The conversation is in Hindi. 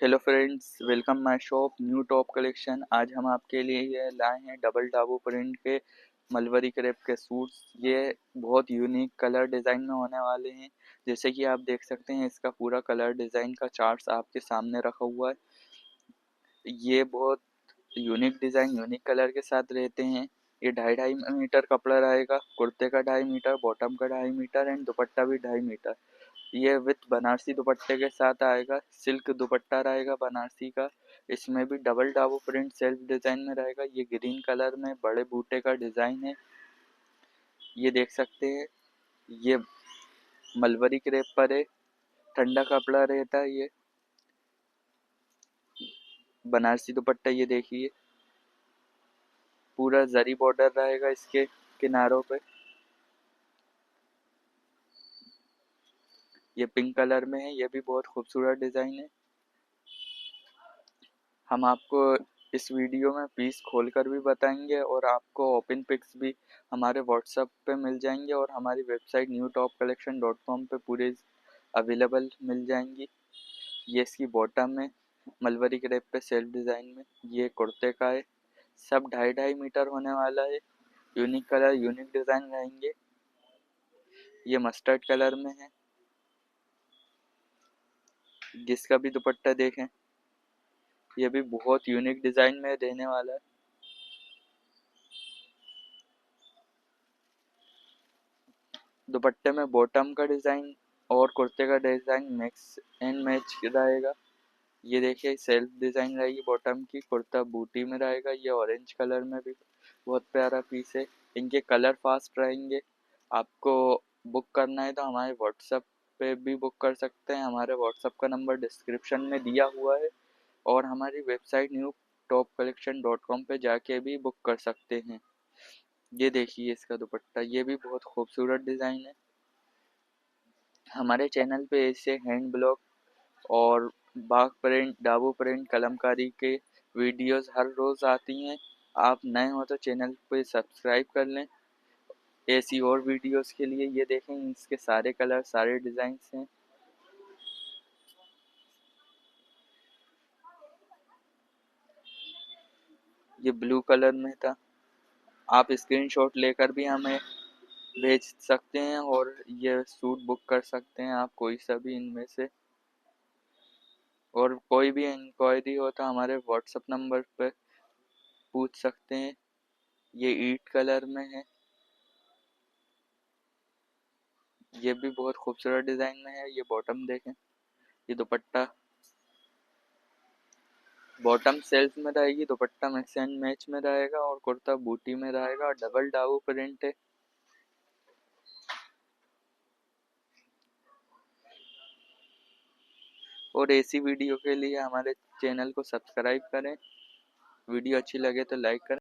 Hello friends, welcome my shop new top collection. आज हम आपके लिए ये लाए हैं डबल डाबू प्रिंट के मलबरी क्रेप के सूट्स। ये बहुत यूनिक कलर डिज़ाइन में होने वाले हैं। जैसे कि आप देख सकते हैं, इसका पूरा कलर डिज़ाइन का चार्ट्स आपके सामने रखा हुआ है। ये बहुत यूनिक डिज़ाइन यूनिक कलर के साथ रहते हैं। ये 2.5 कपड़ा रहेगा। कुर्ते का 2.5 बॉटम का 2.5 एंड दुपट्टा भी 2.5। ये विथ बनारसी दुपट्टे के साथ आएगा। सिल्क दुपट्टा रहेगा बनारसी का। इसमें भी double Dabu print self design में रहेगा। ये ग्रीन कलर में बड़े बूटे का डिजाइन है। ये देख सकते हैं, ये मलबरी क्रेप पर है। ठंडा कपड़ा रहता है। ये बनारसी दुपट्टा, ये देखिए पूरा जरी बॉर्डर रहेगा इसके किनारों पे। ये पिंक कलर में है। ये भी बहुत खूबसूरत डिजाइन है। हम आपको इस वीडियो में पीस खोलकर भी बताएंगे और आपको ओपन पिक्स भी हमारे व्हाट्सएप पे मिल जाएंगे और हमारी वेबसाइट newtopcollection.com पे पूरे अवेलेबल मिल जाएंगी। ये इसकी बॉटम में मलबरी क्रेप पे सेल्फ डिज़ाइन में। ये कुर्ते का है। सब 2.5 होने वाला है। यूनिक कलर यूनिक डिज़ाइन रहेंगे। ये मस्टर्ड कलर में है। जिसका भी दुपट्टा देखें, ये भी बहुत यूनिक डिज़ाइन में रहने वाला है। दुपट्टे में बॉटम का डिज़ाइन और कुर्ते का डिज़ाइन मिक्स एंड मैच रहेगा। ये देखिए सेल्फ डिज़ाइन रहेगी बॉटम की। कुर्ता बूटी में रहेगा। ये ऑरेंज कलर में भी बहुत प्यारा पीस है। इनके कलर फास्ट रहेंगे। आपको बुक करना है तो हमारे व्हाट्सएप पे भी बुक कर सकते हैं। हमारे व्हाट्सएप का नंबर डिस्क्रिप्शन में दिया हुआ है और हमारी वेबसाइट newtopcollection.com पे जाके भी बुक कर सकते हैं। ये देखिए इसका दुपट्टा, ये भी बहुत खूबसूरत डिज़ाइन है। हमारे चैनल पे ऐसे हैंड ब्लॉक और बाग प्रिंट डाबू प्रिंट कलमकारी के वीडियोस हर रोज़ आती हैं। आप नए हो तो चैनल पे सब्सक्राइब कर लें ऐसी और वीडियोस के लिए। ये देखें, इसके सारे कलर सारे डिज़ाइंस हैं। ये ब्लू कलर में था। आप स्क्रीनशॉट लेकर भी हमें भेज सकते हैं और ये सूट बुक कर सकते हैं आप कोई सा भी इनमें से। और कोई भी इंक्वायरी हो तो हमारे व्हाट्सएप नंबर पर पूछ सकते हैं। ये ईट कलर में है। ये भी बहुत खूबसूरत डिज़ाइन में है। ये बॉटम देखें। ये दुपट्टा बॉटम सेल्फ में रहेगी। दुपट्टा मिक्स एंड मैच में रहेगा और कुर्ता बूटी में रहेगा और डबल डाबू प्रिंट है। और ऐसी वीडियो के लिए हमारे चैनल को सब्सक्राइब करें। वीडियो अच्छी लगे तो लाइक करें।